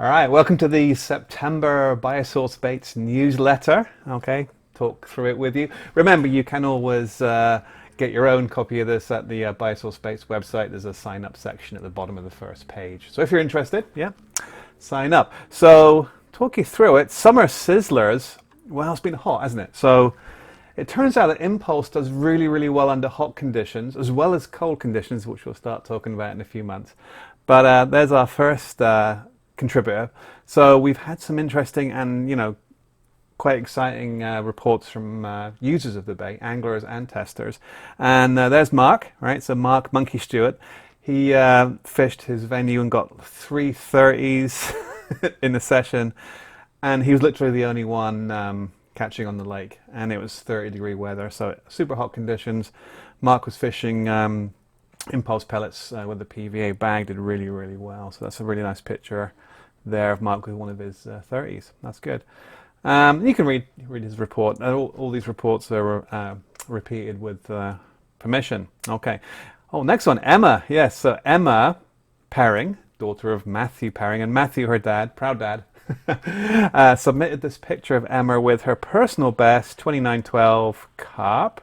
All right, welcome to the September BioSource Baits newsletter. Okay, talk through it with you. Remember, you can always get your own copy of this at the BioSource Baits website. There's a sign up section at the bottom of the first page. So if you're interested, yeah, sign up. So, talk you through it. Summer sizzlers, well, it's been hot, hasn't it? So, it turns out that Impulse does really, really well under hot conditions as well as cold conditions, which we'll start talking about in a few months. But there's our first contributor. So we've had some interesting and quite exciting reports from users of the bait, anglers and testers. And there's Mark, right? So Mark Monkey Stewart, he fished his venue and got 330s in the session, and he was literally the only one catching on the lake, and it was 30-degree weather, so super hot conditions. Mark was fishing impulse pellets with the PVA bag, did really, really well. So that's a really nice picture there of Mark with one of his 30s. That's good. You can read his report. All these reports are repeated with permission. Okay. Oh, next one, Emma. Yes, so Emma Perring, daughter of Matthew Perring, and Matthew, her dad, proud dad, submitted this picture of Emma with her personal best 2912 Carp,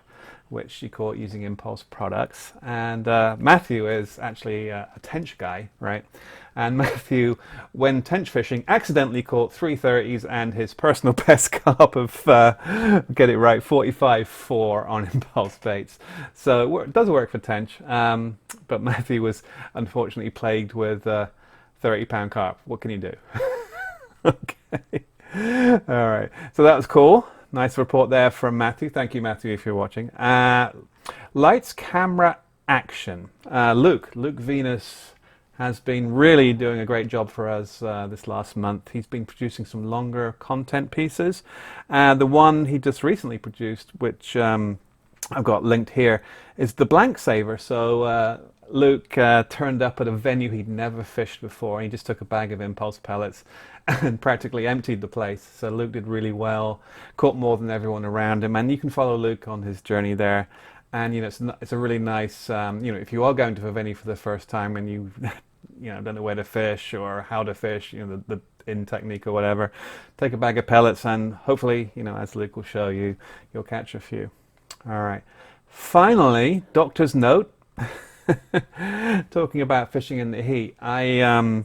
which she caught using Impulse products. And Matthew is actually a tench guy, right? And Matthew, when tench fishing, accidentally caught 330s and his personal best carp of, get it right, 45.4 on Impulse baits. So it does work for tench, but Matthew was unfortunately plagued with 30-pound carp. What can you do? Okay. All right. So that was cool. Nice report there from Matthew. Thank you, Matthew, if you're watching. Lights, camera, action. Luke Venus has been really doing a great job for us this last month. He's been producing some longer content pieces. The one he just recently produced, which I've got linked here, is the blank saver. So Luke turned up at a venue he'd never fished before. He just took a bag of Impulse pellets and practically emptied the place. So Luke did really well, caught more than everyone around him, and you can follow Luke on his journey there. And it's a really nice, if you are going to a venue for the first time and you don't know where to fish or how to fish, the in technique or whatever, take a bag of pellets and hopefully, as Luke will show you, you'll catch a few. All right. Finally, doctor's note. Talking about fishing in the heat, I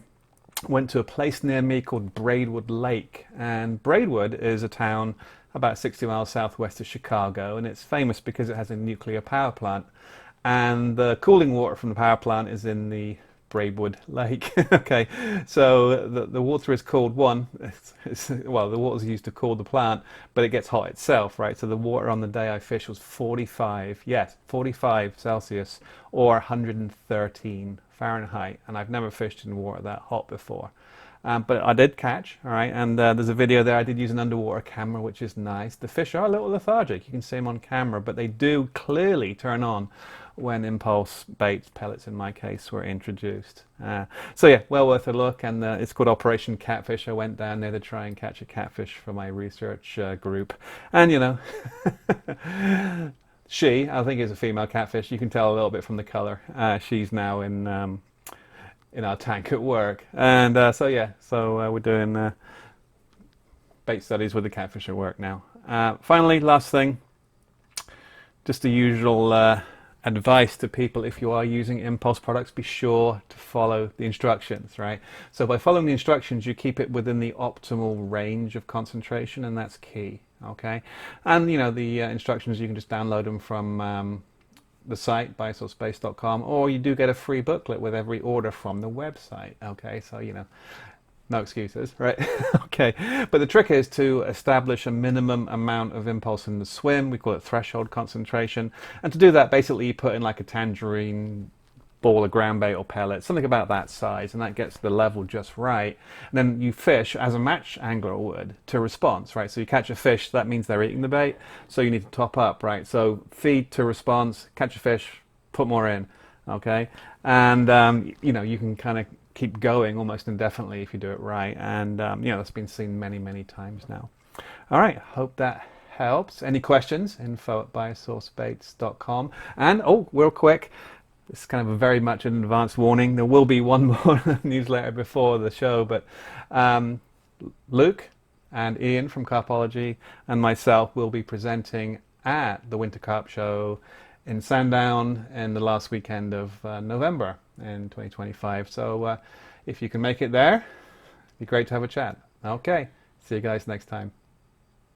went to a place near me called Braidwood Lake, and Braidwood is a town about 60 miles southwest of Chicago, and it's famous because it has a nuclear power plant, and the cooling water from the power plant is in the Braidwood Lake. Okay, so the water is cooled. The water is used to cool the plant, but it gets hot itself, right? So the water on the day I fished was 45 Celsius or 113 Fahrenheit, and I've never fished in water that hot before. But I did catch, all right, and there's a video there. I did use an underwater camera, which is nice. The fish are a little lethargic. You can see them on camera, but they do clearly turn on when Impulse baits, pellets in my case, were introduced. So yeah, well worth a look, and it's called Operation Catfish. I went down there to try and catch a catfish for my research group, and she, I think, is a female catfish. You can tell a little bit from the color. She's now in our tank at work, and so we're doing bait studies with the catfish at work now. Finally, last thing, just the usual advice to people: if you are using Impulse products, be sure to follow the instructions, right? So by following the instructions, you keep it within the optimal range of concentration, and that's key. Okay, and the instructions, you can just download them from the site biosourcebase.com, or you do get a free booklet with every order from the website. Okay, so no excuses, right? Okay, but the trick is to establish a minimum amount of Impulse in the swim. We call it threshold concentration, and to do that, basically you put in like a tangerine ball of ground bait or pellet, something about that size, and that gets the level just right. And then you fish as a match angler would to response, right? So you catch a fish, that means they're eating the bait, so you need to top up, right? So feed to response, catch a fish, put more in, okay? And you can kind of keep going almost indefinitely if you do it right, and that's been seen many times now. All right, hope that helps. Any questions? info@biosourcebaits.com. And real quick, it's kind of a very much an advance warning. There will be one more newsletter before the show, but um, Luke and Ian from Carpology and myself will be presenting at the Winter Carp Show in Sandown in the last weekend of November in 2025. So if you can make it there, it'd be great to have a chat. Okay, see you guys next time.